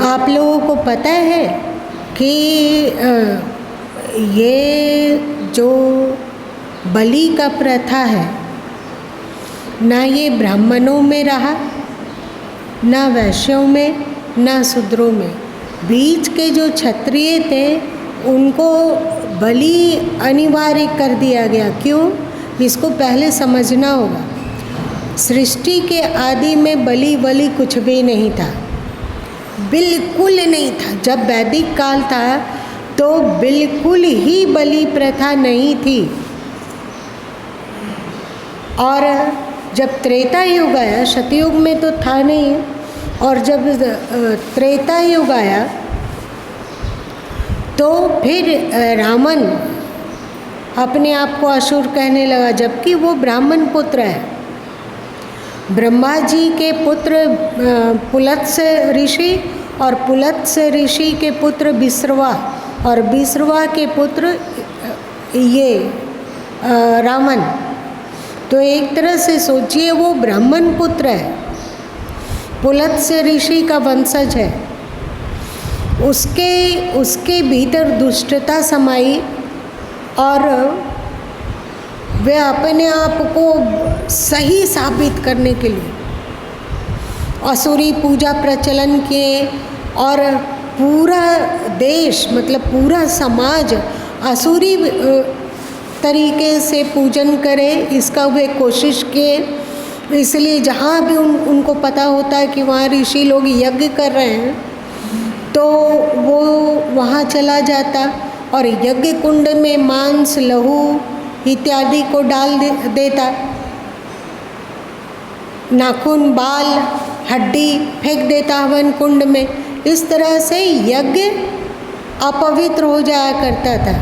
आप लोगों को पता है कि ये जो बलि का प्रथा है, ना ये ब्राह्मणों में रहा, ना वैश्यों में, ना शूद्रों में। बीच के जो क्षत्रिय थे उनको बलि अनिवार्य कर दिया गया। क्यों? इसको पहले समझना होगा। सृष्टि के आदि में बलि कुछ भी नहीं था, बिल्कुल नहीं था। जब वैदिक काल था तो बिल्कुल ही बलि प्रथा नहीं थी। और जब त्रेता युग आया, सतयुग में तो था नहीं, और जब त्रेता युग आया तो फिर रावण अपने आप को असुर कहने लगा, जबकि वो ब्राह्मण पुत्र है। ब्रह्मा जी के पुत्र पुलत्स्य ऋषि, और पुलत्स्य ऋषि के पुत्र विश्रवा, और विश्रवा के पुत्र ये रावण। तो एक तरह से सोचिए वो ब्राह्मण पुत्र है, पुलत्स्य ऋषि का वंशज है। उसके भीतर दुष्टता समाई और वे अपने आप को सही साबित करने के लिए असुरी पूजा प्रचलन किए, और पूरा देश मतलब पूरा समाज असुरी तरीके से पूजन करे, इसका वे कोशिश किए। इसलिए जहाँ भी उनको पता होता है कि वहाँ ऋषि लोग यज्ञ कर रहे हैं तो वो वहाँ चला जाता और यज्ञ कुंड में मांस, लहू इत्यादि को डाल देता। नाखून, बाल, हड्डी फेंक देता हवन कुंड में। इस तरह से यज्ञ अपवित्र हो जाया करता था।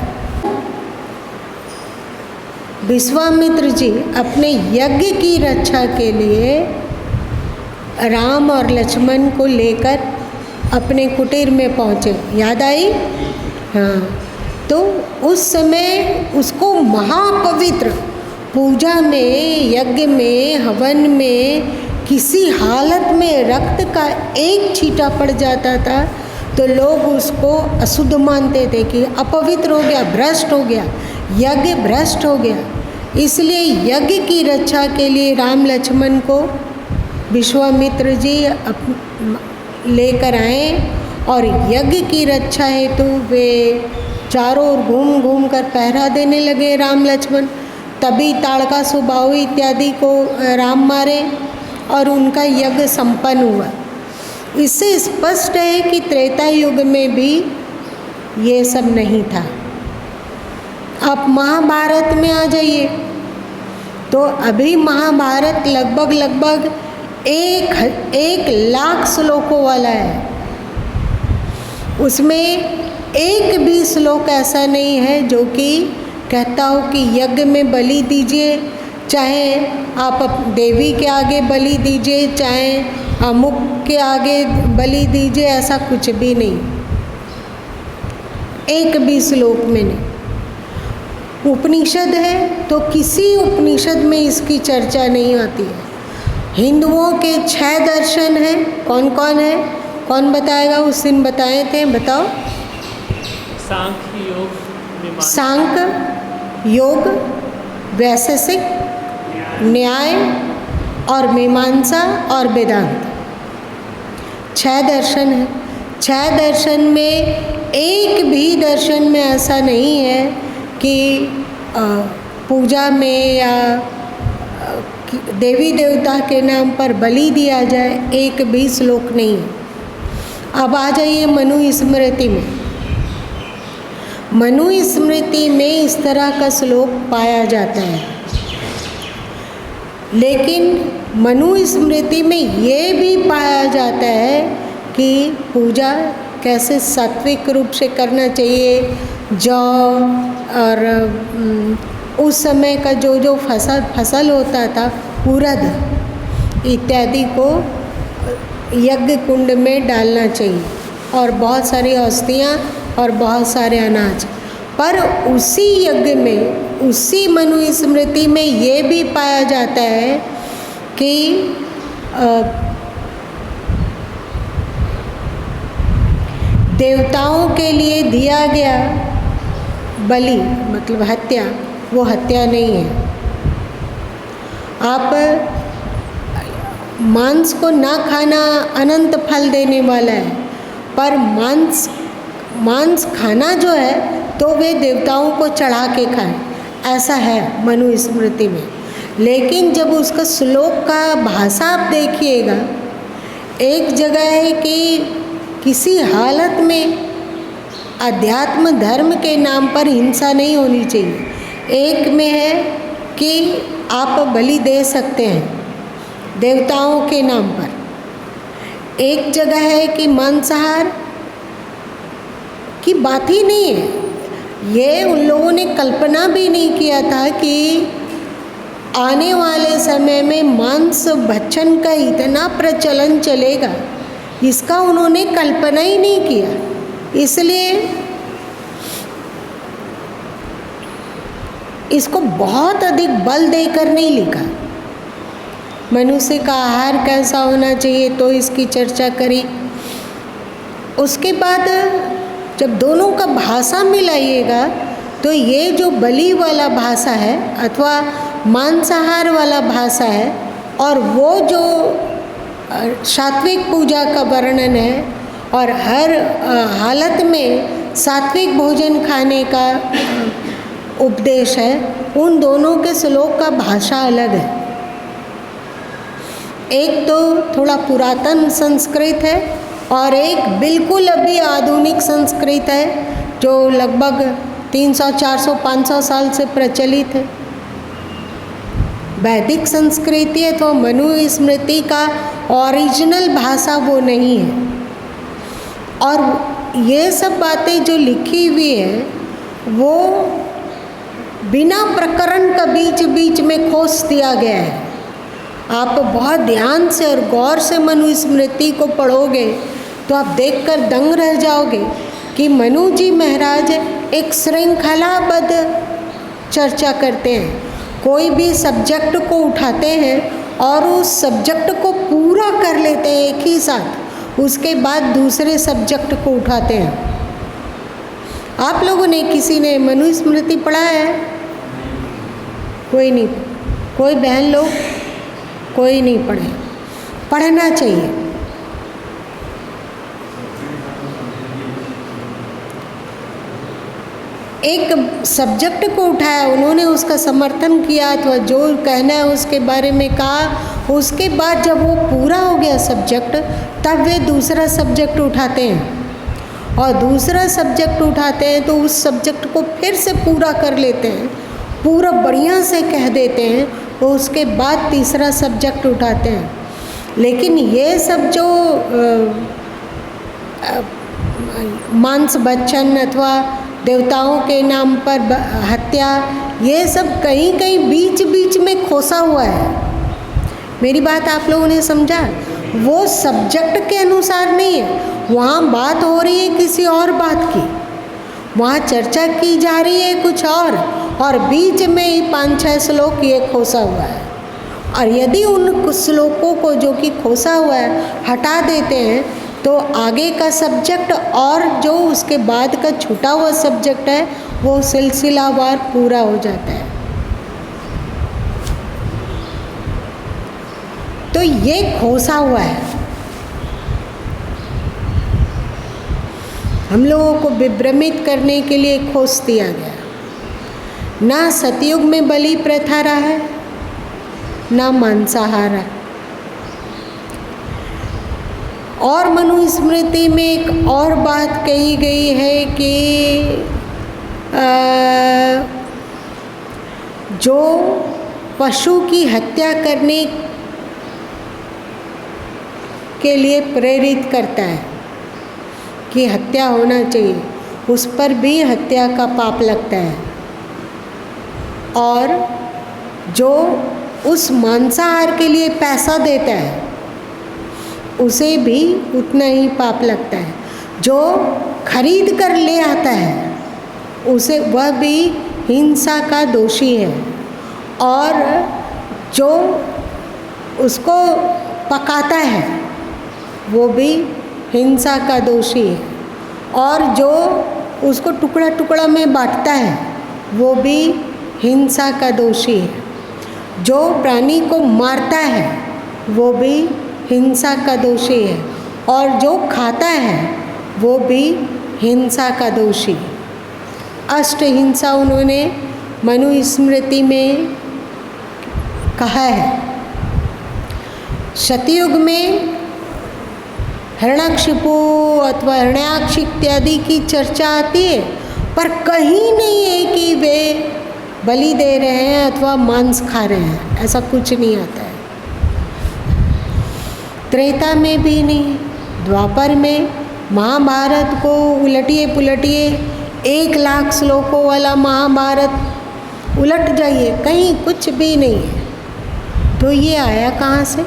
विश्वामित्र जी अपने यज्ञ की रक्षा के लिए राम और लक्ष्मण को लेकर अपने कुटीर में पहुँचे। याद आई? हाँ। तो उस समय उसको महापवित्र पूजा में, यज्ञ में, हवन में किसी हालत में रक्त का एक छींटा पड़ जाता था तो लोग उसको अशुद्ध मानते थे कि अपवित्र हो गया, भ्रष्ट हो गया, यज्ञ भ्रष्ट हो गया। इसलिए यज्ञ की रक्षा के लिए राम लक्ष्मण को विश्वामित्र जी लेकर आए और यज्ञ की रक्षा हेतु वे चारों ओर घूम घूम कर पहरा देने लगे राम लक्ष्मण। तभी ताड़का सुबाहु इत्यादि को राम मारे और उनका यज्ञ संपन्न हुआ। इससे स्पष्ट है कि त्रेता युग में भी ये सब नहीं था। आप महाभारत में आ जाइए तो अभी महाभारत लगभग 1,00,000 श्लोकों वाला है। उसमें एक भी श्लोक ऐसा नहीं है जो कि कहता हो कि यज्ञ में बलि दीजिए, चाहे आप देवी के आगे बलि दीजिए, चाहे अमुक के आगे बलि दीजिए, ऐसा कुछ भी नहीं, एक भी श्लोक में नहीं। उपनिषद है तो किसी उपनिषद में इसकी चर्चा नहीं आती है। हिंदुओं के 6 दर्शन हैं। कौन कौन है? कौन बताएगा? उस दिन बताए थे, बताओ। सांख्य योग, वैशेषिक, न्याय और मीमांसा और वेदांत। 6 दर्शन है। 6 दर्शन में एक भी दर्शन में ऐसा नहीं है कि पूजा में या देवी देवता के नाम पर बलि दिया जाए, एक भी श्लोक नहीं है। अब आ जाइए मनु स्मृति में। मनु स्मृति में इस तरह का श्लोक पाया जाता है, लेकिन मनु स्मृति में ये भी पाया जाता है कि पूजा कैसे सात्विक रूप से करना चाहिए। जौ और उस समय का जो फसल होता था, उड़द इत्यादि को यज्ञ कुंड में डालना चाहिए, और बहुत सारी औषधियाँ और बहुत सारे अनाज। पर उसी यज्ञ में, उसी मनु स्मृति में ये भी पाया जाता है कि देवताओं के लिए दिया गया बलि मतलब हत्या, वो हत्या नहीं है। आप मांस को ना खाना अनंत फल देने वाला है, पर मांस खाना जो है तो वे देवताओं को चढ़ा के खाएं, ऐसा है मनुस्मृति में। लेकिन जब उसका श्लोक का भाषा आप देखिएगा, एक जगह है कि किसी हालत में अध्यात्म धर्म के नाम पर हिंसा नहीं होनी चाहिए। एक में है कि आप बलि दे सकते हैं देवताओं के नाम पर। एक जगह है कि मांसाहार की बात ही नहीं है। ये उन लोगों ने कल्पना भी नहीं किया था कि आने वाले समय में मांस भक्षण का इतना प्रचलन चलेगा, इसका उन्होंने कल्पना ही नहीं किया। इसलिए इसको बहुत अधिक बल देकर नहीं लिखा। मनुष्य का आहार कैसा होना चाहिए तो इसकी चर्चा करी। उसके बाद जब दोनों का भाषा मिलाइएगा तो ये जो बलि वाला भाषा है अथवा मांसाहार वाला भाषा है, और वो जो सात्विक पूजा का वर्णन है और हर हालत में सात्विक भोजन खाने का उपदेश है, उन दोनों के श्लोक का भाषा अलग है। एक तो थोड़ा पुरातन संस्कृत है और एक बिल्कुल अभी आधुनिक संस्कृत है जो लगभग 300, 400, 500 साल से प्रचलित है। वैदिक संस्कृति है तो मनुस्मृति का ओरिजिनल भाषा वो नहीं है। और ये सब बातें जो लिखी हुई है वो बिना प्रकरण का बीच बीच में खोस दिया गया है। आप बहुत ध्यान से और गौर से मनुस्मृति को पढ़ोगे तो आप देखकर दंग रह जाओगे कि मनु जी महाराज एक श्रृंखलाबद्ध चर्चा करते हैं। कोई भी सब्जेक्ट को उठाते हैं और उस सब्जेक्ट को पूरा कर लेते हैं एक ही साथ, उसके बाद दूसरे सब्जेक्ट को उठाते हैं। आप लोगों ने किसी ने मनुस्मृति पढ़ा है? कोई नहीं। कोई बहन लोग कोई नहीं पढ़े। पढ़ना चाहिए। एक सब्जेक्ट को उठाया, उन्होंने उसका समर्थन किया अथवा जो कहना है उसके बारे में कहा। उसके बाद जब वो पूरा हो गया सब्जेक्ट, तब वे दूसरा सब्जेक्ट उठाते हैं और दूसरा सब्जेक्ट उठाते हैं तो उस सब्जेक्ट को फिर से पूरा कर लेते हैं, पूरा बढ़िया से कह देते हैं, तो उसके बाद तीसरा सब्जेक्ट उठाते हैं। लेकिन ये सब जो मांस भक्षण अथवा देवताओं के नाम पर हत्या, ये सब कहीं कहीं बीच बीच में खोसा हुआ है। मेरी बात आप लोगों ने समझा? वो सब्जेक्ट के अनुसार नहीं है, वहाँ बात हो रही है किसी और बात की, वहाँ चर्चा की जा रही है कुछ और बीच में ही 5-6 श्लोक ये खोसा हुआ है। और यदि उन श्लोकों को जो कि खोसा हुआ है हटा देते हैं तो आगे का सब्जेक्ट और जो उसके बाद का छूटा हुआ सब्जेक्ट है वो सिलसिलावार पूरा हो जाता है। तो ये खोसा हुआ है। हम लोगों को विभ्रमित करने के लिए खोस दिया गया। ना सतयुग में बलि प्रथा रहा है, ना मांसाहार है। और मनुस्मृति में एक और बात कही गई है कि जो पशु की हत्या करने के लिए प्रेरित करता है कि हत्या होना चाहिए, उस पर भी हत्या का पाप लगता है। और जो उस मांसाहार के लिए पैसा देता है उसे भी उतना ही पाप लगता है। जो खरीद कर ले आता है उसे, वह भी हिंसा का दोषी है। और जो उसको पकाता है वो भी हिंसा का दोषी है। और जो उसको टुकड़ा टुकड़ा में बांटता है वो भी हिंसा का दोषी है। जो प्राणी को मारता है वो भी हिंसा का दोषी है, और जो खाता है वो भी हिंसा का दोषी है। अष्ट हिंसा उन्होंने मनुस्मृति में कहा है। सतयुग में हिरण्यकशिपु अथवा हिरण्याक्ष इत्यादि की चर्चा आती है, पर कहीं नहीं है कि वे बलि दे रहे हैं अथवा मांस खा रहे हैं, ऐसा कुछ नहीं आता है। त्रेता में भी नहीं, द्वापर में महाभारत को उलटिए पुलटिए 1,00,000 श्लोकों वाला महाभारत उलट जाइए, कहीं कुछ भी नहीं है। तो ये आया कहाँ से?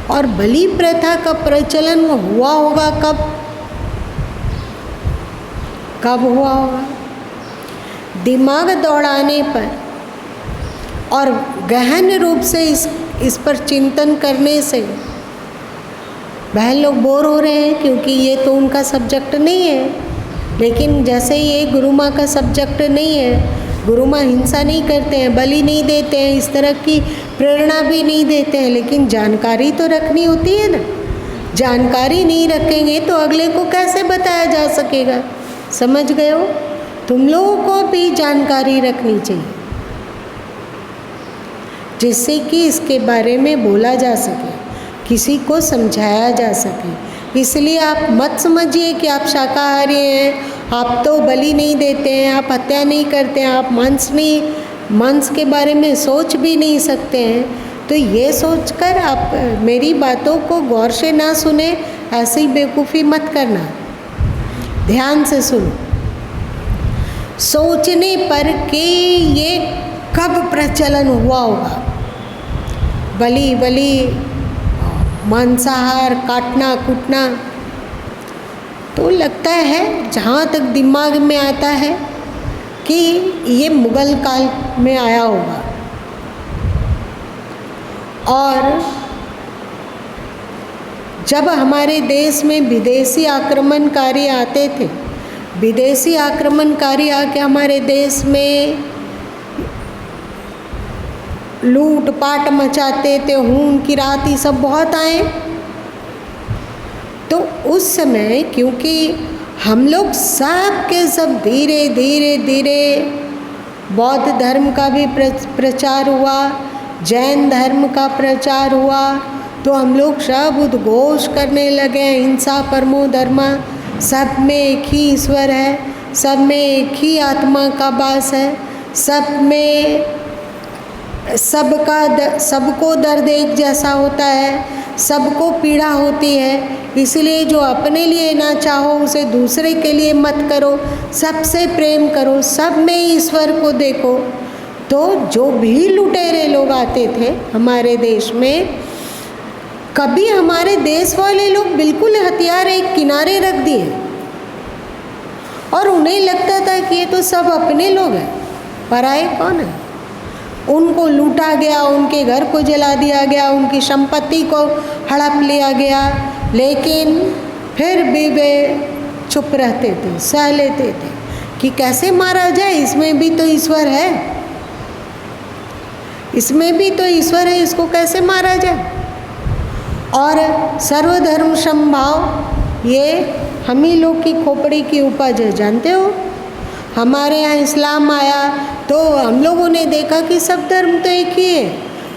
और बलि प्रथा का प्रचलन हुआ होगा कब? कब हुआ होगा? दिमाग दौड़ाने पर और गहन रूप से इस पर चिंतन करने से बहन लोग बोर हो रहे हैं, क्योंकि ये तो उनका सब्जेक्ट नहीं है। लेकिन जैसे ये गुरु माँ का सब्जेक्ट नहीं है, गुरु माँ हिंसा नहीं करते हैं, बलि नहीं देते हैं, इस तरह की प्रेरणा भी नहीं देते हैं, लेकिन जानकारी तो रखनी होती है ना। जानकारी नहीं रखेंगे तो अगले को कैसे बताया जा सकेगा? समझ गए हो? तुम लोगों को भी जानकारी रखनी चाहिए, जिससे कि इसके बारे में बोला जा सके, किसी को समझाया जा सके। इसलिए आप मत समझिए कि आप शाकाहारी हैं, आप तो बलि नहीं देते हैं, आप हत्या नहीं करते हैं, आप मांस के बारे में सोच भी नहीं सकते हैं। तो ये सोचकर आप मेरी बातों को गौर से ना सुने, ऐसी बेवकूफ़ी मत करना, ध्यान से सुनो। सोचने पर कि ये कब प्रचलन हुआ होगा, बलि मांसाहार, काटना कूटना, तो लगता है जहाँ तक दिमाग में आता है कि ये मुगल काल में आया होगा। और जब हमारे देश में विदेशी आक्रमणकारी आते थे, विदेशी आक्रमणकारी आके हमारे देश में लूट पाट मचाते थे, खून की रात, ये सब बहुत आए। तो उस समय क्योंकि हम लोग सब के सब धीरे धीरे धीरे बौद्ध धर्म का भी प्रचार हुआ, जैन धर्म का प्रचार हुआ, तो हम लोग सब उद्घोष करने लगे हिंसा परमो धर्मा, सब में एक ही ईश्वर है, सब में एक ही आत्मा का वास है, सब में सबको दर्द एक जैसा होता है, सबको पीड़ा होती है। इसलिए जो अपने लिए ना चाहो उसे दूसरे के लिए मत करो, सबसे प्रेम करो, सब में ईश्वर को देखो। तो जो भी लुटेरे लोग आते थे हमारे देश में, कभी हमारे देश वाले लोग बिल्कुल हथियार एक किनारे रख दिए और उन्हें लगता था कि ये तो सब अपने लोग हैं, पराए कौन है। उनको लूटा गया, उनके घर को जला दिया गया, उनकी संपत्ति को हड़प लिया गया, लेकिन फिर भी वे चुप रहते थे, सह लेते थे कि कैसे मारा जाए, इसमें भी तो ईश्वर है, इसमें भी तो ईश्वर है, इसको कैसे मारा जाए। और सर्वधर्म समभाव ये हम ही लोग की खोपड़ी की उपज है, जानते हो। हमारे यहाँ इस्लाम आया तो हम लोगों ने देखा कि सब धर्म तो एक ही है,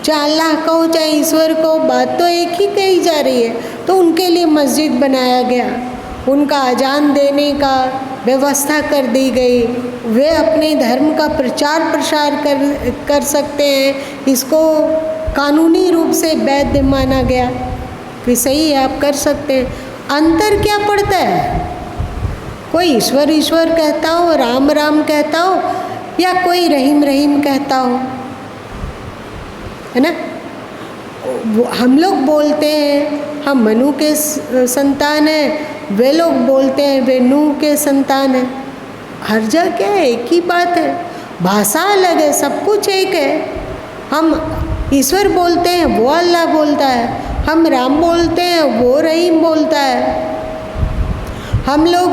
चाहे अल्लाह कहो चाहे ईश्वर कहो, बात तो एक ही कही जा रही है। तो उनके लिए मस्जिद बनाया गया, उनका अजान देने का व्यवस्था कर दी गई, वे अपने धर्म का प्रचार प्रसार कर सकते हैं, इसको कानूनी रूप से वैध माना गया कि सही है, आप कर सकते हैं। अंतर क्या पड़ता है? कोई ईश्वर ईश्वर कहता हो, राम राम कहता हो, या कोई रहीम रहीम कहता हो, है ना। हम लोग बोलते हैं हम मनु के संतान हैं, वे लोग बोलते हैं वे नूह के संतान हैं। हर जगह क्या है, एक ही बात है, भाषा अलग है, सब कुछ एक है। हम ईश्वर बोलते हैं वो अल्लाह बोलता है, हम राम बोलते हैं वो रहीम बोलता है, हम लोग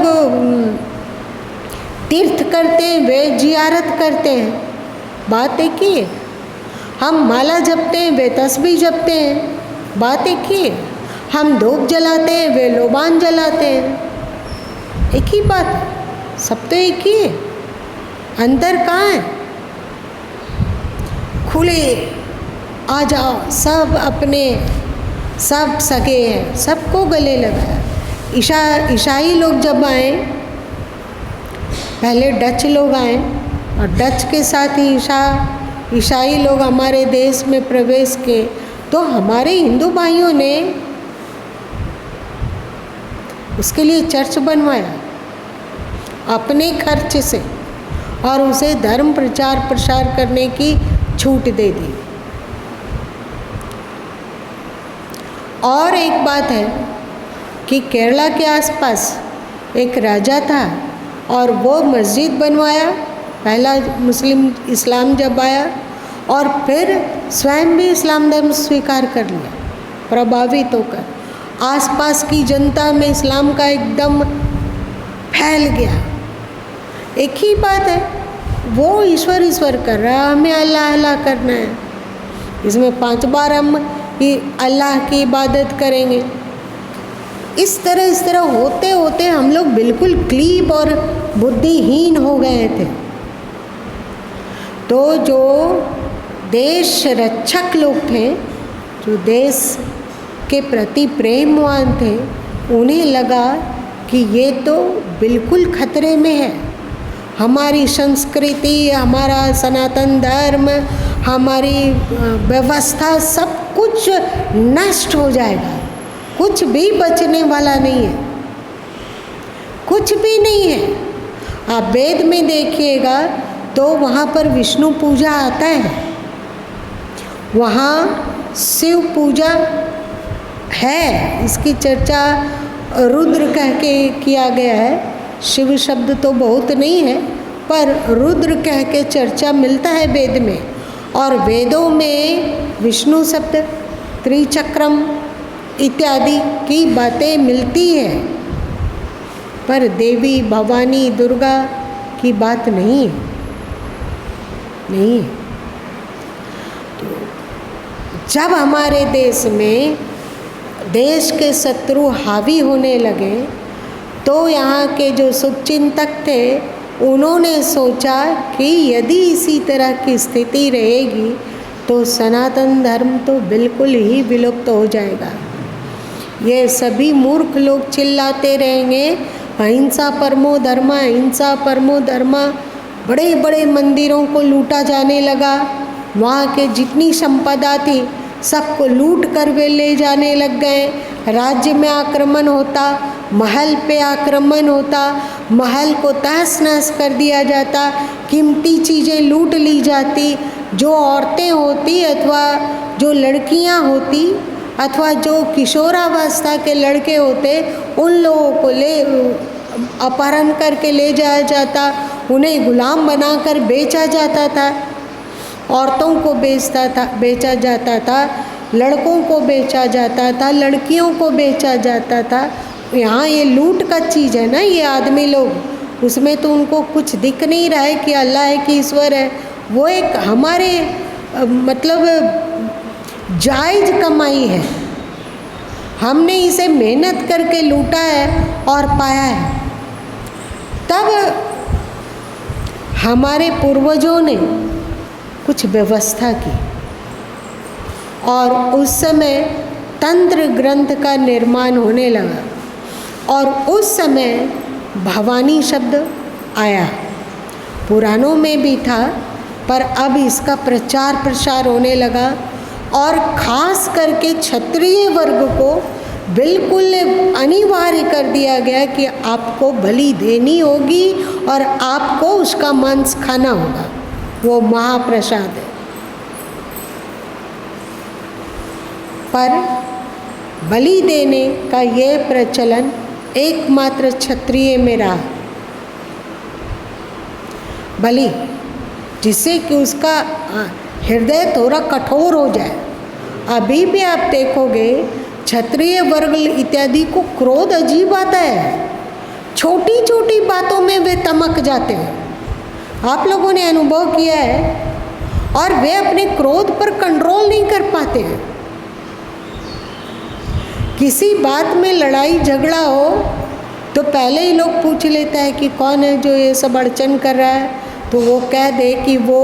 तीर्थ करते हैं, वे जियारत करते हैं, बात एक ही है। हम माला जपते हैं, वे तस्बीह जपते हैं, बात एक ही है। हम धूप जलाते हैं, वे लोबान जलाते हैं, एक ही बात है, सब तो एक ही है। अंतर कहाँ है? खुले आ जाओ, सब अपने, सब सगे हैं, सबको गले लगाया। ईसाई लोग जब आए, पहले डच लोग आए और डच के साथ ही ईसाई लोग हमारे देश में प्रवेश किए, तो हमारे हिंदू भाइयों ने उसके लिए चर्च बनवाया अपने खर्च से और उसे धर्म प्रचार प्रसार करने की छूट दे दी। और एक बात है कि केरला के आसपास एक राजा था और वो मस्जिद बनवाया, पहला मुस्लिम इस्लाम जब आया, और फिर स्वयं भी इस्लाम धर्म स्वीकार कर लिया, प्रभावित होकर आसपास की जनता में इस्लाम का एकदम फैल गया। एक ही बात है, वो ईश्वर ईश्वर कर रहा है, हमें अल्लाह अल्लाह करना है। इसमें 5 बार हम अल्लाह की इबादत करेंगे। इस तरह होते होते हम लोग बिल्कुल क्लीब और बुद्धिहीन हो गए थे। तो जो देश रक्षक लोग थे, जो देश के प्रति प्रेमवान थे, उन्हें लगा कि ये तो बिल्कुल खतरे में है, हमारी संस्कृति, हमारा सनातन धर्म, हमारी व्यवस्था सब कुछ नष्ट हो जाएगा, कुछ भी बचने वाला नहीं है, कुछ भी नहीं है। आप वेद में देखिएगा तो वहाँ पर विष्णु पूजा आता है, वहाँ शिव पूजा है, इसकी चर्चा रुद्र कह के किया गया है। शिव शब्द तो बहुत नहीं है, पर रुद्र कह के चर्चा मिलता है वेद में। और वेदों में विष्णु शब्द, त्रिचक्रम इत्यादि की बातें मिलती है, पर देवी भवानी दुर्गा की बात नहीं है, नहीं है। तो जब हमारे देश में देश के शत्रु हावी होने लगे, तो यहाँ के जो शुभचिंतक थे, उन्होंने सोचा कि यदि इसी तरह की स्थिति रहेगी तो सनातन धर्म तो बिल्कुल ही विलुप्त हो जाएगा। ये सभी मूर्ख लोग चिल्लाते रहेंगे, अहिंसा परमो धर्म, अहिंसा परमो धर्म। बड़े बड़े मंदिरों को लूटा जाने लगा, वहाँ के जितनी संपदा थी सबको लूट कर वे ले जाने लग गए। राज्य में आक्रमण होता, महल पे आक्रमण होता, महल को तहस नहस कर दिया जाता, कीमती चीज़ें लूट ली जाती। जो औरतें होती अथवा जो लड़कियां होती अथवा जो किशोरावस्था के लड़के होते, उन लोगों को अपहरण करके ले जाया जाता, उन्हें गुलाम बनाकर बेचा जाता था। औरतों को बेचा जाता था, लड़कों को बेचा जाता था, लड़कियों को बेचा जाता था। यहाँ ये लूट का चीज़ है ना, ये आदमी लोग, उसमें तो उनको कुछ दिख नहीं रहा है कि अल्लाह है कि ईश्वर है। वो एक हमारे मतलब जायज़ कमाई है, हमने इसे मेहनत करके लूटा है और पाया है। तब हमारे पूर्वजों ने कुछ व्यवस्था की और उस समय तंत्र ग्रंथ का निर्माण होने लगा और उस समय भवानी शब्द आया। पुराणों में भी था, पर अब इसका प्रचार प्रसार होने लगा और ख़ास करके क्षत्रिय वर्ग को बिल्कुल अनिवार्य कर दिया गया कि आपको बलि देनी होगी और आपको उसका मांस खाना होगा। वो महाप्रसाद है। पर बलि देने का ये प्रचलन एकमात्र क्षत्रिय में रहा। बलि, जिससे कि उसका हृदय थोड़ा कठोर हो जाए। अभी भी आप देखोगे क्षत्रिय वर्ग इत्यादि को क्रोध अजीब आता है, छोटी छोटी बातों में वे तमक जाते हैं। आप लोगों ने अनुभव किया है। और वे अपने क्रोध पर कंट्रोल नहीं कर पाते हैं। किसी बात में लड़ाई झगड़ा हो तो पहले ही लोग पूछ लेता है कि कौन है जो ये सब अड़चन कर रहा है। तो वो कह दे कि वो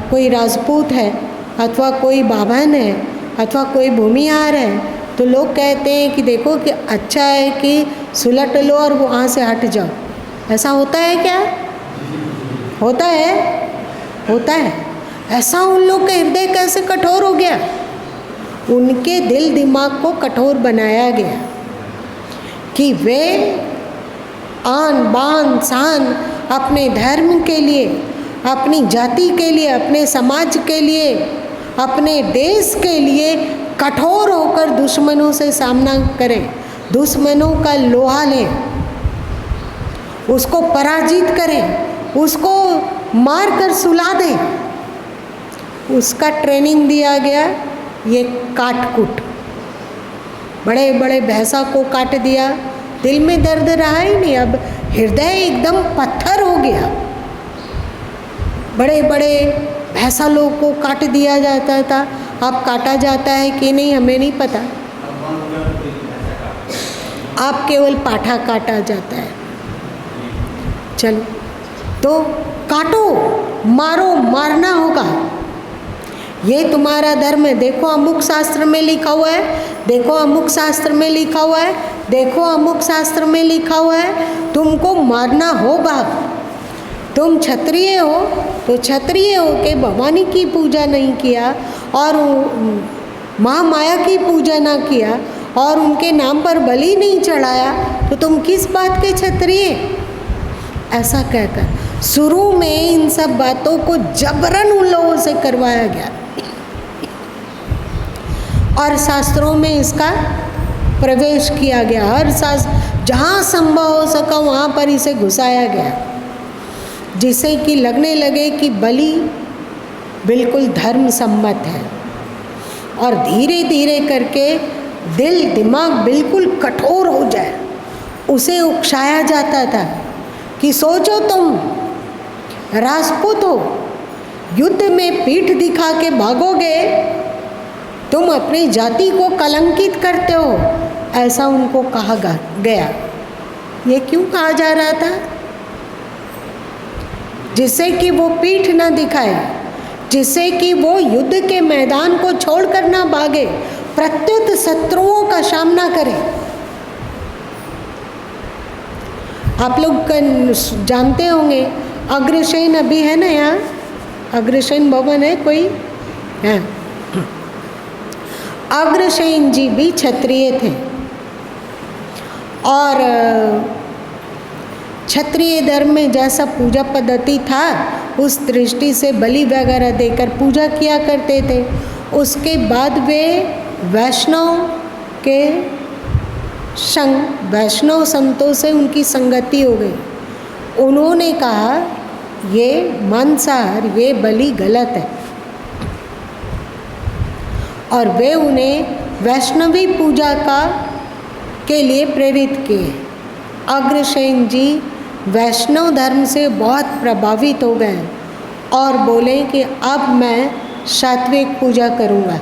कोई राजपूत है, अथवा कोई बाभन है, अथवा कोई भूमिहार है। तो लोग कहते हैं कि देखो कि अच्छा है कि सुलट लो और वहाँ से हट जाओ। ऐसा होता है क्या? होता है, होता है। ऐसा उन लोग का हृदय कैसे कठोर हो गया? उनके दिल दिमाग को कठोर बनाया गया कि वे आन बान शान अपने धर्म के लिए, अपनी जाति के लिए, अपने समाज के लिए, अपने देश के लिए कठोर होकर दुश्मनों से सामना करें, दुश्मनों का लोहा लें, उसको पराजित करें, उसको मार कर सुला दें। उसका ट्रेनिंग दिया गया। ये काट-कूट, बड़े बड़े भैंसा को काट दिया, दिल में दर्द रहा ही नहीं। अब हृदय एकदम पत्थर हो गया। बड़े बड़े भैंसा लोग को काट दिया जाता था। अब काटा जाता है कि नहीं हमें नहीं पता। अब केवल पाठा काटा जाता है। चलो तो काटो, मारो, मारना होगा। ये तुम्हारा धर्म है। देखो अमुक शास्त्र में लिखा हुआ है, देखो अमुक शास्त्र में लिखा हुआ है, देखो अमुक शास्त्र में लिखा हुआ है, तुमको मारना होगा। तुम क्षत्रिय हो तो क्षत्रिय हो के भवानी की पूजा नहीं किया और महामाया की पूजा ना किया और उनके नाम पर बलि नहीं चढ़ाया, तो तुम किस बात के क्षत्रिय? ऐसा कहकर शुरू में इन सब बातों को जबरन उन लोगों से करवाया गया और शास्त्रों में इसका प्रवेश किया गया। हर शास्त्र जहाँ संभव हो सका वहाँ पर इसे घुसाया गया, जिससे कि लगने लगे कि बलि बिल्कुल धर्म सम्मत है। और धीरे धीरे करके दिल दिमाग बिल्कुल कठोर हो जाए। उसे उकसाया जाता था कि सोचो तुम राजपूत हो, युद्ध में पीठ दिखा के भागोगे, तुम अपनी जाति को कलंकित करते हो। ऐसा उनको कहा गया। ये क्यों कहा जा रहा था? जिससे कि वो पीठ ना दिखाए, जिससे कि वो युद्ध के मैदान को छोड़कर ना भागे, प्रत्युत शत्रुओं का सामना करे। आप लोग जानते होंगे अग्रसेन अभी है ना यहाँ, अग्रसेन भवन है कोई? हाँ, अग्रसेन जी भी क्षत्रिय थे और क्षत्रिय धर्म में जैसा पूजा पद्धति था उस दृष्टि से बलि वगैरह देकर पूजा किया करते थे। उसके बाद वे वैष्णव के वैष्णव संतों से उनकी संगति हो गई। उन्होंने कहा ये मांसाहार, ये बलि गलत है, और वे उन्हें वैष्णवी पूजा के लिए प्रेरित किए। अग्रसेन जी वैष्णव धर्म से बहुत प्रभावित हो गए और बोले कि अब मैं सात्विक पूजा करूँगा,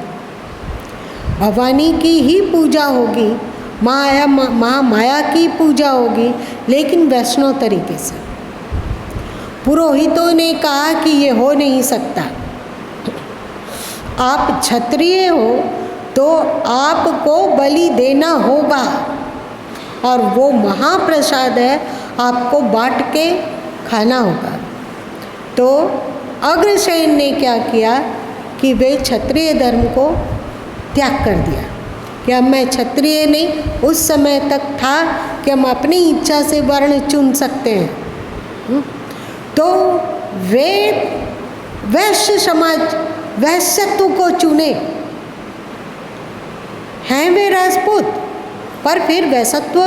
भवानी की ही पूजा होगी, महामाया की पूजा होगी, लेकिन वैष्णव तरीके से। पुरोहितों ने कहा कि ये हो नहीं सकता, आप क्षत्रिय हो तो आपको बलि देना होगा और वो महाप्रसाद है, आपको बांट के खाना होगा। तो अग्रसेन ने क्या किया कि वे क्षत्रिय धर्म को त्याग कर दिया कि अब मैं क्षत्रिय नहीं। उस समय तक था कि हम अपनी इच्छा से वर्ण चुन सकते हैं। तो वे वैश्य समाज, वैश्यत्व को चुने। हैं वे राजपूत, पर फिर वैश्यत्व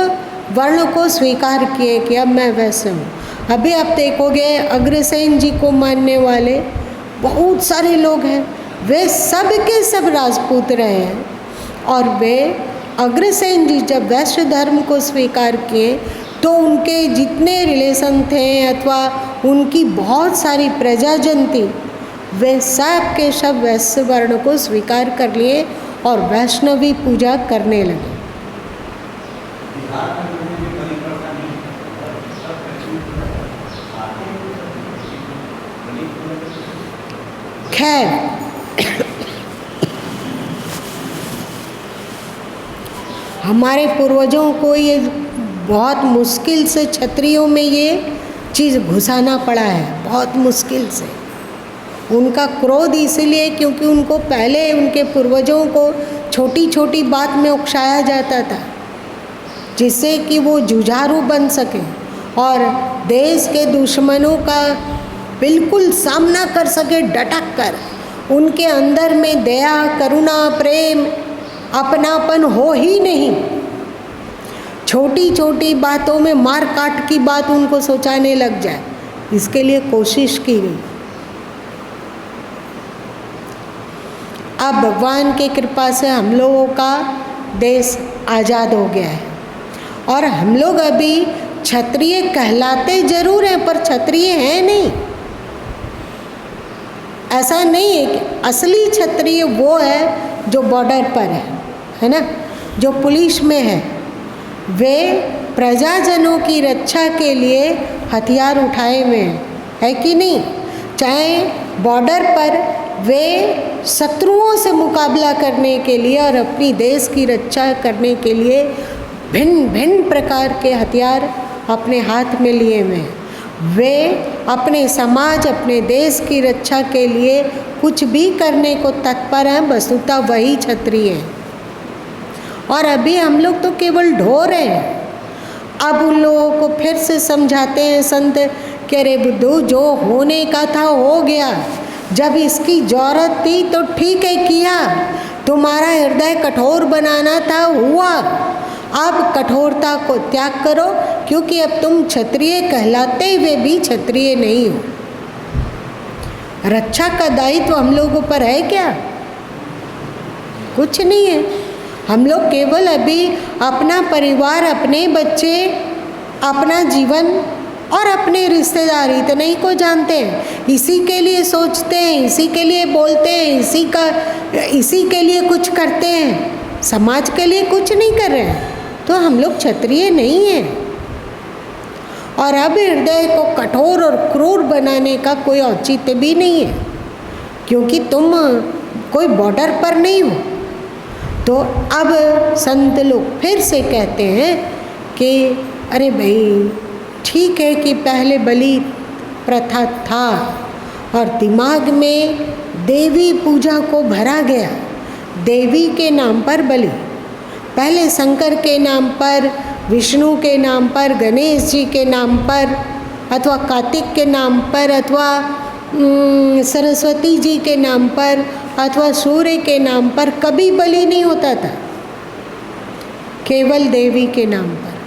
वर्ण को स्वीकार किए कि अब मैं वैश्य हूँ। अभी आप देखोगे अग्रसेन जी को मानने वाले बहुत सारे लोग हैं, वे सब के सब राजपूत रहे हैं। और वे अग्रसेन जी जब वैश्य धर्म को स्वीकार किए तो उनके जितने रिलेशन थे अथवा उनकी बहुत सारी प्रजाजन थी, वे सब के सब वैश्य वर्ण को स्वीकार कर लिए और वैष्णवी पूजा करने लगे। खैर, हमारे पूर्वजों को ये बहुत मुश्किल से क्षत्रियों में ये चीज़ घुसाना पड़ा है, बहुत मुश्किल से। उनका क्रोध इसलिए क्योंकि उनको पहले उनके पूर्वजों को छोटी छोटी बात में उकसाया जाता था, जिससे कि वो जुझारू बन सके और देश के दुश्मनों का बिल्कुल सामना कर सके डटक कर। उनके अंदर में दया, करुणा, प्रेम, अपनापन हो ही नहीं। छोटी छोटी बातों में मार काट की बात उनको सोचाने लग जाए, इसके लिए कोशिश की गई। अब भगवान की कृपा से हम लोगों का देश आज़ाद हो गया है और हम लोग अभी क्षत्रिय कहलाते जरूर हैं, पर क्षत्रिय हैं नहीं। ऐसा नहीं है कि असली क्षत्रिय वो है जो बॉर्डर पर है ना, जो पुलिस में है। वे प्रजाजनों की रक्षा के लिए हथियार उठाए हुए हैं, है कि नहीं? चाहे बॉर्डर पर वे शत्रुओं से मुकाबला करने के लिए और अपनी देश की रक्षा करने के लिए भिन्न भिन्न प्रकार के हथियार अपने हाथ में लिए हुए हैं। वे अपने समाज, अपने देश की रक्षा के लिए कुछ भी करने को तत्पर हैं, वस्तुतः वही क्षत्रिय हैं। और अभी हम लोग तो केवल ढोर हैं। अब उन लोगों को फिर से समझाते हैं संत कि अरे बुद्धू, जो होने का था हो गया, जब इसकी ज़रूरत थी तो ठीक है किया, तुम्हारा हृदय कठोर बनाना था, हुआ। अब कठोरता को त्याग करो, क्योंकि अब तुम क्षत्रिय कहलाते हुए भी क्षत्रिय नहीं हो। रक्षा का दायित्व हम लोगों पर है क्या? कुछ नहीं है। हम लोग केवल अभी अपना परिवार, अपने बच्चे, अपना जीवन और अपने रिश्तेदार इतने ही को जानते हैं। इसी के लिए सोचते हैं, इसी के लिए बोलते हैं, इसी के लिए कुछ करते हैं, समाज के लिए कुछ नहीं कर रहे हैं। तो हम लोग क्षत्रिय नहीं हैं। और अब हृदय को कठोर और क्रूर बनाने का कोई औचित्य भी नहीं है, क्योंकि तुम कोई बॉर्डर पर नहीं हो। तो अब संत लोग फिर से कहते हैं कि अरे भाई, ठीक है कि पहले बलि प्रथा था और दिमाग में देवी पूजा को भरा गया, देवी के नाम पर बलि, पहले शंकर के नाम पर, विष्णु के नाम पर, गणेश जी के नाम पर, अथवा कार्तिक के नाम पर, अथवा सरस्वती जी के नाम पर, अथवा सूर्य के नाम पर कभी बलि नहीं होता था, केवल देवी के नाम पर।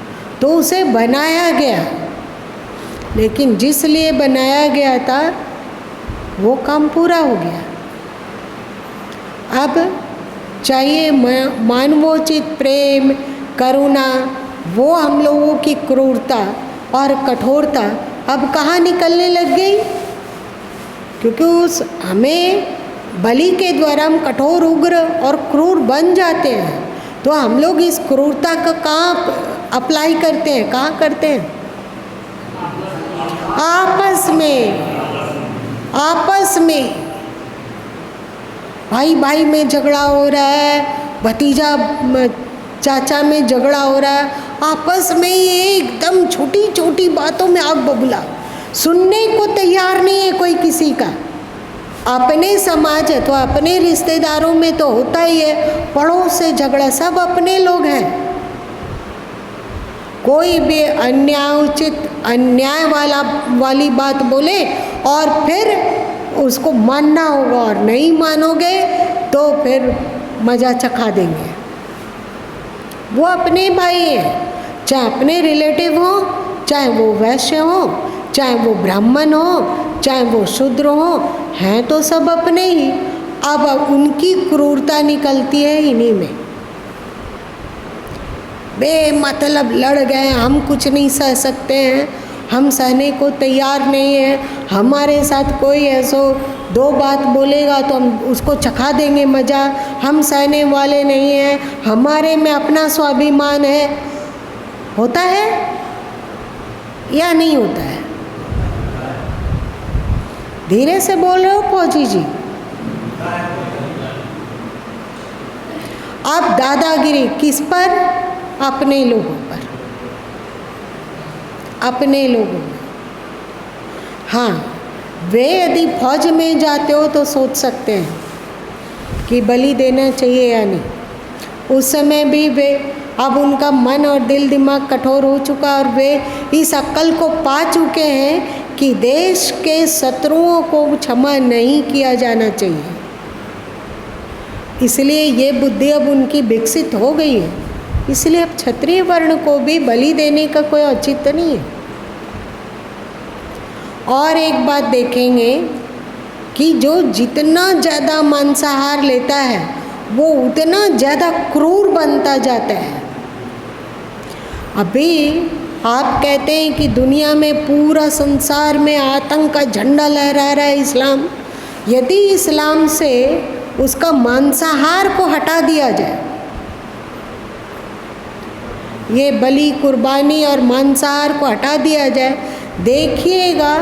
तो उसे बनाया गया, लेकिन जिस लिए बनाया गया था वो काम पूरा हो गया। अब चाहिए मानवोचित प्रेम, करुणा, वो हम लोगों की क्रूरता और कठोरता अब कहाँ निकलने लग गई? क्योंकि हमें बलि के द्वारा हम कठोर, उग्र और क्रूर बन जाते हैं। तो हम लोग इस क्रूरता का कहाँ अप्लाई करते हैं, कहाँ करते हैं? आपस में भाई भाई में झगड़ा हो रहा है, भतीजा चाचा में झगड़ा हो रहा है, आपस में ये एकदम छोटी छोटी बातों में आग बबूला, सुनने को तैयार नहीं है कोई किसी का। अपने समाज है तो अपने रिश्तेदारों में तो होता ही है, पड़ोस से झगड़ा, सब अपने लोग हैं। कोई भी अन्याय वाली बात बोले और फिर उसको मानना होगा, और नहीं मानोगे तो फिर मज़ा चखा देंगे। वो अपने भाई हैं, चाहे अपने रिलेटिव हो, चाहे वो वैश्य हो, चाहे वो ब्राह्मण हो, चाहे वो शूद्र हो, हैं तो सब अपने ही। अब उनकी क्रूरता निकलती है इन्हीं में। बेमतलब लड़ गए, हम कुछ नहीं सह सकते हैं, हम सहने को तैयार नहीं हैं, हमारे साथ कोई ऐसो दो बात बोलेगा तो हम उसको चखा देंगे मज़ा, हम सहने वाले नहीं हैं, हमारे में अपना स्वाभिमान है। होता है या नहीं होता है? धीरे से बोल रहे हो फौजी जी। अब दादागिरी किस पर? अपने लोगों पर, अपने लोगों में। हाँ, वे यदि फौज में जाते हो तो सोच सकते हैं कि बलि देना चाहिए या नहीं। उस समय भी वे, अब उनका मन और दिल दिमाग कठोर हो चुका और वे इस अक्ल को पा चुके हैं कि देश के शत्रुओं को क्षमा नहीं किया जाना चाहिए। इसलिए ये बुद्धि अब उनकी विकसित हो गई है। इसलिए अब क्षत्रिय वर्ण को भी बलि देने का कोई औचित्य नहीं है। और एक बात देखेंगे कि जो जितना ज़्यादा मांसाहार लेता है वो उतना ज़्यादा क्रूर बनता जाता है। अभी आप कहते हैं कि दुनिया में, पूरा संसार में आतंक का झंडा लहरा रहा है इस्लाम। यदि इस्लाम से उसका मांसाहार को हटा दिया जाए, ये बलि, कुर्बानी और मांसाहार को हटा दिया जाए, देखिएगा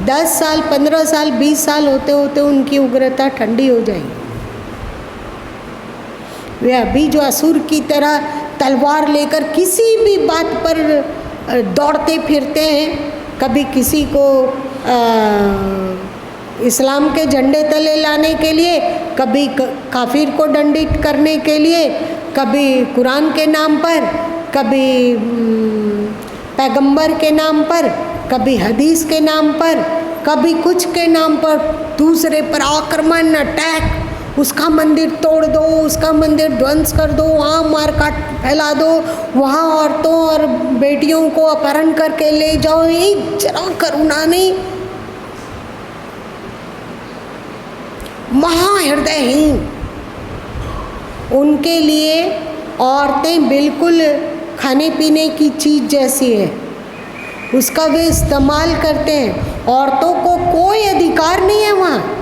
10 साल, 15 साल, 20 साल होते होते उनकी उग्रता ठंडी हो जाएगी। वे अभी जो असुर की तरह तलवार लेकर किसी भी बात पर दौड़ते फिरते हैं, कभी किसी को इस्लाम के झंडे तले लाने के लिए, कभी काफिर को दंडित करने के लिए, कभी कुरान के नाम पर, कभी पैगंबर के नाम पर, कभी हदीस के नाम पर, कभी कुछ के नाम पर दूसरे पर आक्रमण, अटैक, उसका मंदिर तोड़ दो, उसका मंदिर ध्वंस कर दो, वहाँ मारकाट फैला दो, वहाँ औरतों और बेटियों को अपहरण करके ले जाओ। ये जरा करुणा नहीं, महाहृदयहीन। उनके लिए औरतें बिल्कुल खाने पीने की चीज़ जैसी है, उसका वे इस्तेमाल करते हैं। औरतों को कोई अधिकार नहीं है वहाँ।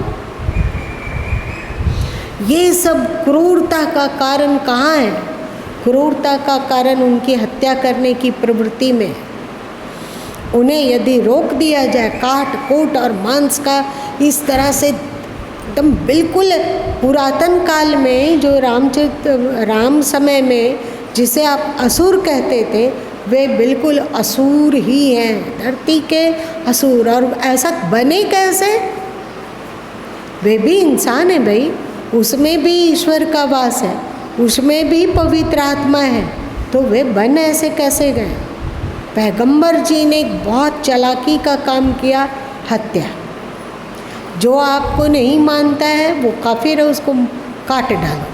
ये सब क्रूरता का कारण कहाँ है? क्रूरता का कारण उनकी हत्या करने की प्रवृत्ति में। उन्हें यदि रोक दिया जाए, काट कूट और मांस का इस तरह से एकदम बिल्कुल, पुरातन काल में जो राम समय में जिसे आप असुर कहते थे, वे बिल्कुल असुर ही हैं, धरती के असुर। और ऐसा बने कैसे? वे भी इंसान है भाई, उसमें भी ईश्वर का वास है, उसमें भी पवित्र आत्मा है, तो वे बन ऐसे कैसे गए? पैगंबर जी ने एक बहुत चालाकी का काम किया, हत्या। जो आपको नहीं मानता है वो काफिर है, उसको काट डालो।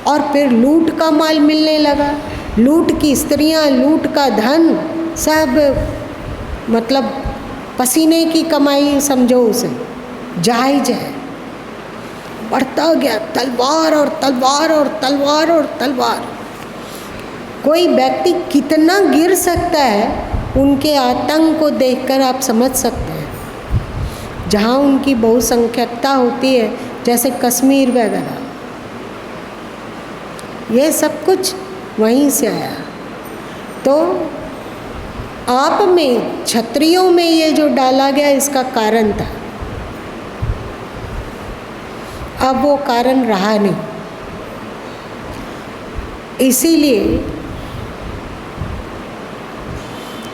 और फिर लूट का माल मिलने लगा, लूट की स्त्रियां, लूट का धन, सब मतलब पसीने की कमाई समझो उसे, जायज है। बढ़ता गया तलवार और तलवार और तलवार और तलवार। कोई व्यक्ति कितना गिर सकता है उनके आतंक को देखकर आप समझ सकते हैं। जहाँ उनकी बहुसंख्यकता होती है, जैसे कश्मीर वगैरह, ये सब कुछ वहीं से आया। तो आप में, क्षत्रियों में ये जो डाला गया, इसका कारण था। अब वो कारण रहा नहीं,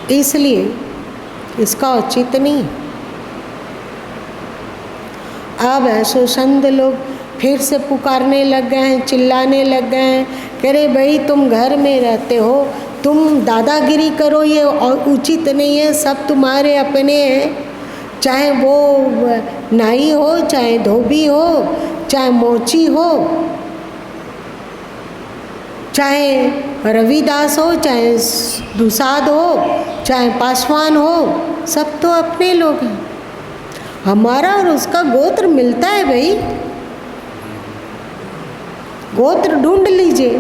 इसलिए इसका औचित्य नहीं। अब ऐसो संत लोग फिर से पुकारने लग गए हैं, चिल्लाने लग गए हैं, कह रहे भाई तुम घर में रहते हो, तुम दादागिरी करो, ये उचित नहीं है, सब तुम्हारे अपने हैं, चाहे वो नाई हो, चाहे धोबी हो, चाहे मोची हो, चाहे रविदास हो, चाहे दुसाद हो, चाहे पासवान हो, सब तो अपने लोग हैं। हमारा और उसका गोत्र मिलता है भाई, गोत्र ढूंढ लीजिए।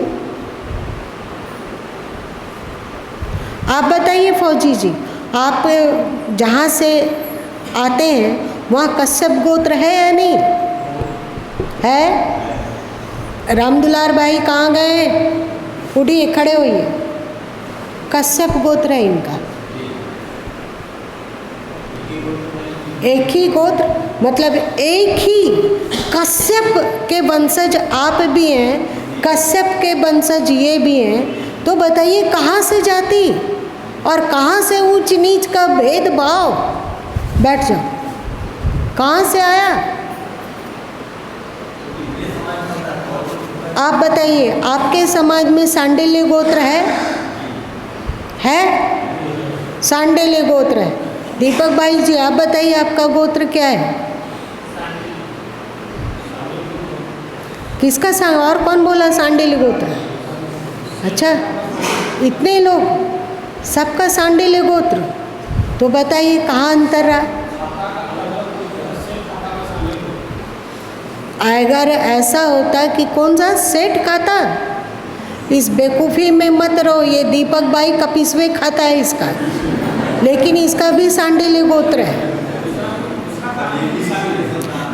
आप बताइए फौजी जी, आप जहाँ से आते हैं वहाँ कश्यप गोत्र है या नहीं है? रामदुलार भाई कहाँ गए? उठिए, खड़े होइए। कश्यप गोत्र है इनका। एक ही गोत्र, मतलब एक ही कश्यप के वंशज आप भी हैं, कश्यप के वंशज ये भी हैं। तो बताइए कहाँ से जाति और कहाँ से ऊंच नीच का भेदभाव? बैठ जाओ। कहाँ से आया? आप बताइए, आपके समाज में सांडिल्य गोत्र है? सांडिल्य गोत्र है। दीपक भाई जी, आप बताइए आपका गोत्र क्या है? किसका सांग? और कौन बोला सांडिल्य गोत्र? अच्छा, इतने लोग, सबका सांडिल्य गोत्र। तो बताइए कहाँ अंतर रहा? अगर ऐसा होता कि कौन सा सेठ खाता, इस बेवकूफ़ी में मत रहो। ये दीपक भाई कपिस्वे खाता है इसका, लेकिन इसका भी सांडिल्य गोत्र है।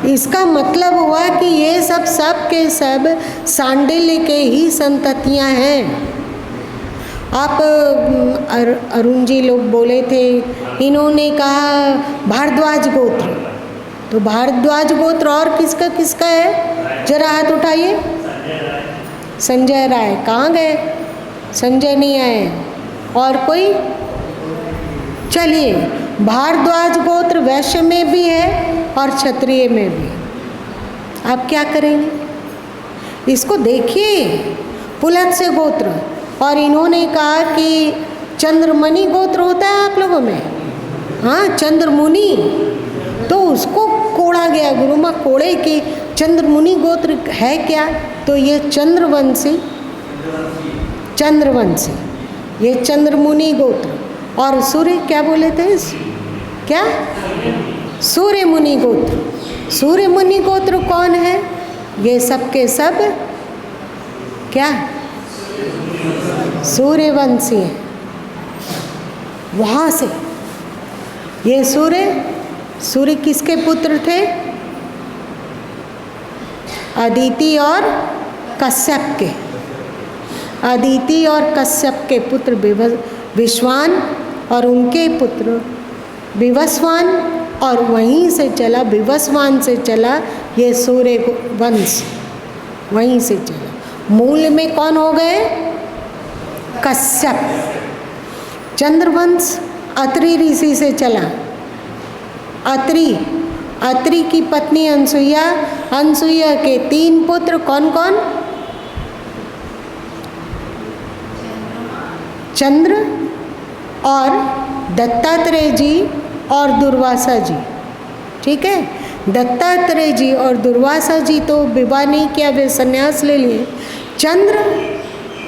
इसका मतलब हुआ कि ये सब के सब सांडिल्य के ही संततियाँ हैं। आप अरुण जी लोग बोले थे, इन्होंने कहा भारद्वाज गोत्र। तो भारद्वाज गोत्र और किसका किसका है? जरा हाथ उठाइए। संजय राय कहाँ गए? संजय नहीं आए। और कोई? चलिए, भारद्वाज गोत्र वैश्य में भी है और क्षत्रिय में भी। आप क्या करेंगे? इसको देखिए, पुलत्स्य गोत्र। और इन्होंने कहा कि चंद्रमणि गोत्र होता है आप लोगों में, हाँ, चंद्रमुनि। तो उसको कोड़ा गया, गुरु माँ कोड़े कि चंद्रमुनि गोत्र है क्या? तो ये चंद्रवंशी, ये चंद्रमुनि गोत्र। और सूर्य क्या बोले थे? क्या? सूर्य मुनि गोत्र। सूर्य मुनि गोत्र कौन है? ये सब के सब क्या? सूर्यवंशी है। वहाँ से ये सूर्य किसके पुत्र थे? अदिति और कश्यप के। अदिति और कश्यप के पुत्र विश्वान और उनके पुत्र विवस्वान, और वहीं से चला, विवस्वान से चला ये सूर्य वंश, वहीं से चला। मूल में कौन हो गए? कश्यप। चंद्रवंश अत्रि ऋषि से चला। अत्रि की पत्नी अनसुईया, अनसुईया के 3 पुत्र कौन कौन? चंद्र और दत्तात्रेय जी और दुर्वासा जी। ठीक है, दत्तात्रेय जी और दुर्वासा जी तो विवाह नहीं किया, वे संन्यास ले लिए। चंद्र,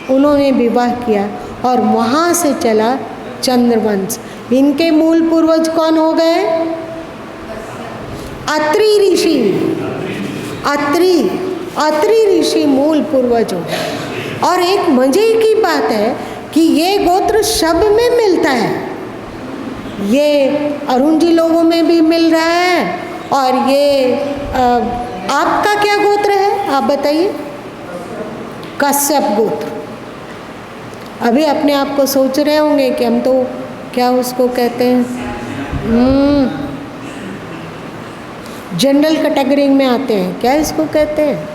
उन्होंने विवाह किया और वहाँ से चला चंद्रवंश। इनके मूल पूर्वज कौन हो गए? अत्रि ऋषि। अत्रि ऋषि मूल पूर्वज हो गए। और एक मजे की बात है कि ये गोत्र सब में मिलता है। ये अरुण जी लोगों में भी मिल रहा है। और ये आपका क्या गोत्र है? आप बताइए। कश्यप गोत्र। अभी अपने आप को सोच रहे होंगे कि हम तो क्या उसको कहते हैं, जनरल कैटेगरी में आते हैं, क्या इसको कहते हैं?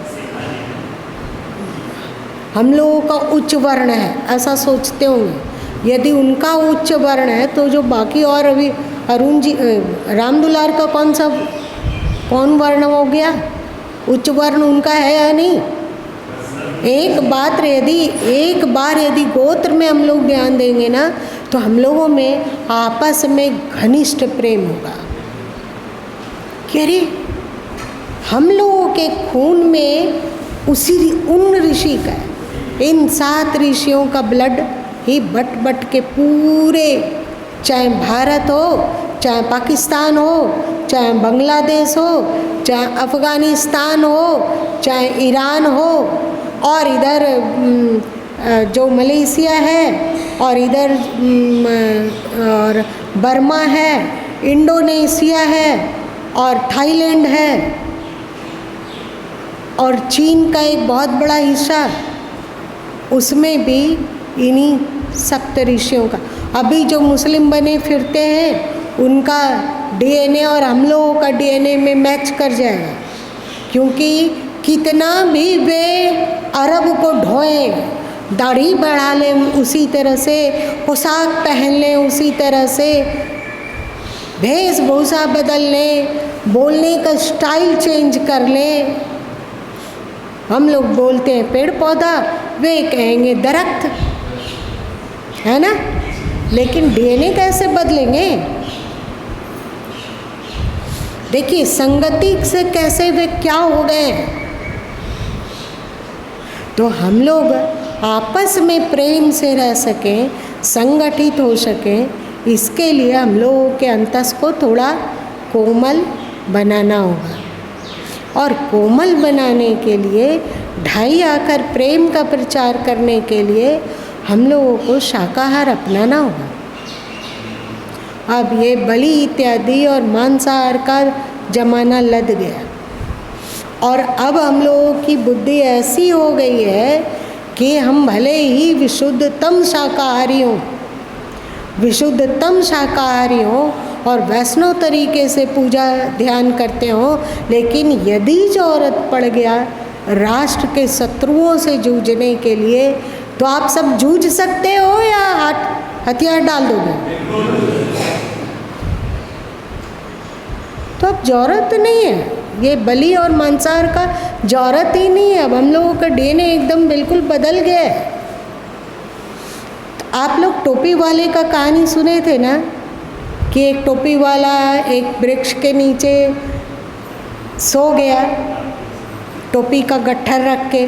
हम लोगों का उच्च वर्ण है, ऐसा सोचते होंगे। यदि उनका उच्च वर्ण है तो जो बाकी, और अभी अरुण जी रामदुलार का कौन वर्ण हो गया? उच्च वर्ण उनका है या नहीं? एक बार यदि गोत्र में हम लोग ध्यान देंगे ना, तो हम लोगों में आपस में घनिष्ठ प्रेम होगा। कि अरे हम लोगों के खून में उन ऋषि का है। इन 7 ऋषियों का ब्लड ही बट के पूरे, चाहे भारत हो, चाहे पाकिस्तान हो, चाहे बांग्लादेश हो, चाहे अफ़गानिस्तान हो, चाहे ईरान हो, और इधर जो मलेशिया है और इधर और बर्मा है, इंडोनेशिया है और थाईलैंड है और चीन का एक बहुत बड़ा हिस्सा, उसमें भी इन्हीं सप्तऋषियों का। अभी जो मुस्लिम बने फिरते हैं उनका डीएनए और हम लोगों का डीएनए में मैच कर जाएगा, क्योंकि कितना भी वे अरब को ढोएं, दाढ़ी बढ़ा लें उसी तरह से, पोशाक पहन लें उसी तरह से, वेशभूषा बदल लें, बोलने का स्टाइल चेंज कर लें। हम लोग बोलते हैं पेड़ पौधा, वे कहेंगे दरख्त, है ना, लेकिन डीएनए कैसे बदलेंगे? देखिए संगति से कैसे वे क्या हो गए। तो हम लोग आपस में प्रेम से रह सकें, संगठित हो सकें, इसके लिए हम लोगों के अंतस को थोड़ा कोमल बनाना होगा। और कोमल बनाने के लिए, ढाई आकर प्रेम का प्रचार करने के लिए हम लोगों को शाकाहार अपनाना होगा। अब ये बलि इत्यादि और मांसाहार का जमाना लद गया और अब हम लोगों की बुद्धि ऐसी हो गई है कि हम भले ही विशुद्धतम शाकाहारी हों और वैष्णव तरीके से पूजा ध्यान करते हों, लेकिन यदि जरूरत पड़ गया राष्ट्र के शत्रुओं से जूझने के लिए, तो आप सब जूझ सकते हो या हथियार डाल दोगे? तो अब जरूरत नहीं है, ये बलि और मांसाहार का जरूरत ही नहीं है। अब हम लोगों का डीएनए एकदम बिल्कुल बदल गया है। आप लोग टोपी वाले का कहानी सुने थे ना, कि एक टोपी वाला एक वृक्ष के नीचे सो गया, टोपी का गट्ठर रख के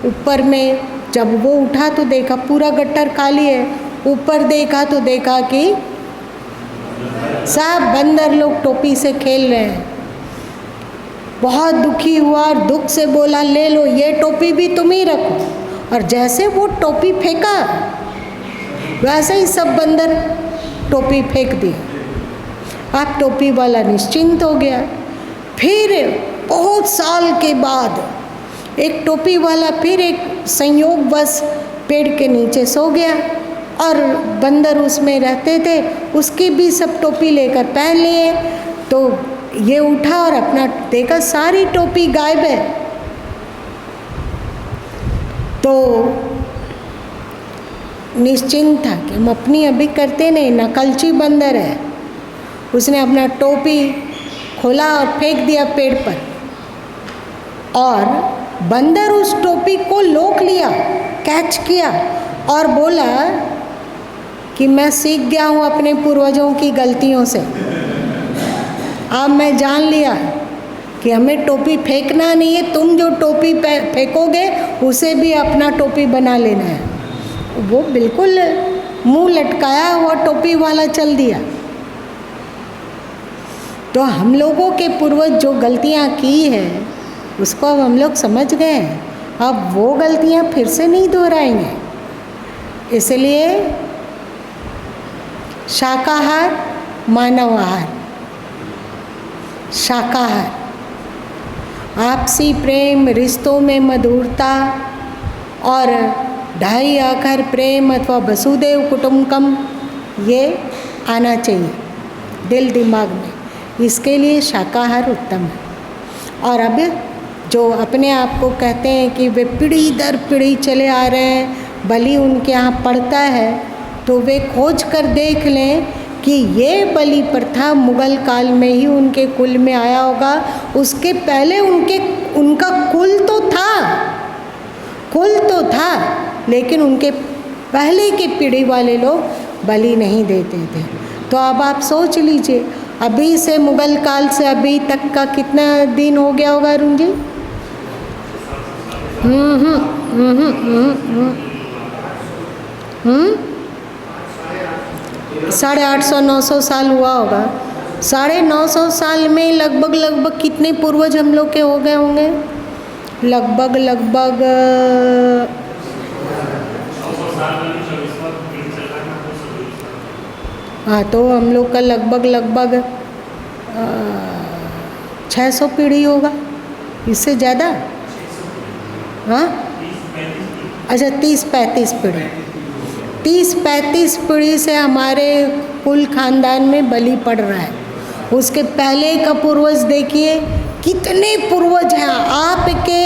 ऊपर में। जब वो उठा तो देखा पूरा गट्ठर खाली है, ऊपर देखा तो देखा कि सब बंदर लोग टोपी से खेल रहे हैं। बहुत दुखी हुआ और दुख से बोला, ले लो ये टोपी भी तुम ही रखो। और जैसे वो टोपी फेंका, वैसे ही सब बंदर टोपी फेंक दी। अब टोपी वाला निश्चिंत हो गया। फिर बहुत साल के बाद एक टोपी वाला फिर एक संयोगवश पेड़ के नीचे सो गया और बंदर उसमें रहते थे, उसकी भी सब टोपी लेकर पहन लिए। तो ये उठा और अपना देखा सारी टोपी गायब है। तो निश्चिंत था कि हम अपनी अभी करते नहीं, नकलची बंदर है। उसने अपना टोपी खोला और फेंक दिया पेड़ पर, और बंदर उस टोपी को लोक लिया, कैच किया और बोला कि मैं सीख गया हूँ अपने पूर्वजों की गलतियों से। अब मैं जान लिया कि हमें टोपी फेंकना नहीं है, तुम जो टोपी फेंकोगे उसे भी अपना टोपी बना लेना है। वो बिल्कुल मुंह लटकाया हुआ टोपी वाला चल दिया। तो हम लोगों के पूर्वज जो गलतियाँ की है उसको अब हम लोग समझ गए हैं, अब वो गलतियाँ फिर से नहीं दोहराएंगे। इसलिए शाकाहार, मानव आहार, शाकाहार, आपसी प्रेम, रिश्तों में मधुरता और ढाई आकर प्रेम अथवा वसुदेव कुटुंबकम, ये आना चाहिए दिल दिमाग में। इसके लिए शाकाहार उत्तम है। और अब जो अपने आप को कहते हैं कि वे पीढ़ी दर पीढ़ी चले आ रहे हैं, बलि उनके यहाँ पड़ता है, तो वे खोज कर देख लें कि ये बलि प्रथा मुगल काल में ही उनके कुल में आया होगा। उसके पहले उनका कुल तो था, लेकिन उनके पहले के पीढ़ी वाले लोग बलि नहीं देते थे। तो अब आप सोच लीजिए, अभी से मुगल काल से अभी तक का कितना दिन हो गया होगा अरुण जी? 850-900 साल हुआ होगा। 950 साल में लगभग कितने पूर्वज हम लोग के हो गए होंगे? लगभग हाँ, तो हम लोग का लगभग 600 पीढ़ी होगा, इससे ज़्यादा। हाँ, अच्छा 30-35 पीढ़ी, 30-35 पीढ़ी से हमारे कुल खानदान में बलि पड़ रहा है। उसके पहले का पूर्वज देखिए, कितने पूर्वज हैं आपके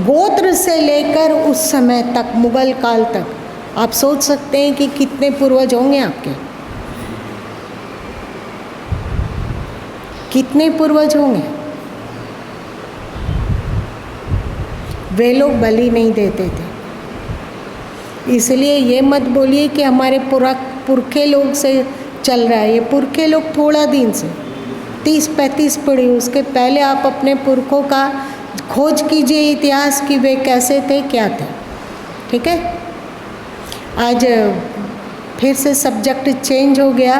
गोत्र से लेकर उस समय तक, मुगल काल तक। आप सोच सकते हैं कि कितने पूर्वज होंगे आपके, कितने पूर्वज होंगे। वे लोग बलि नहीं देते थे। इसलिए ये मत बोलिए कि हमारे पुरखे लोग से चल रहा है। ये पुरखे लोग थोड़ा दिन से 30-35 पीढ़ी, उसके पहले आप अपने पुरखों का खोज कीजिए इतिहास की, वे कैसे थे, क्या थे। ठीक है, आज फिर से सब्जेक्ट चेंज हो गया।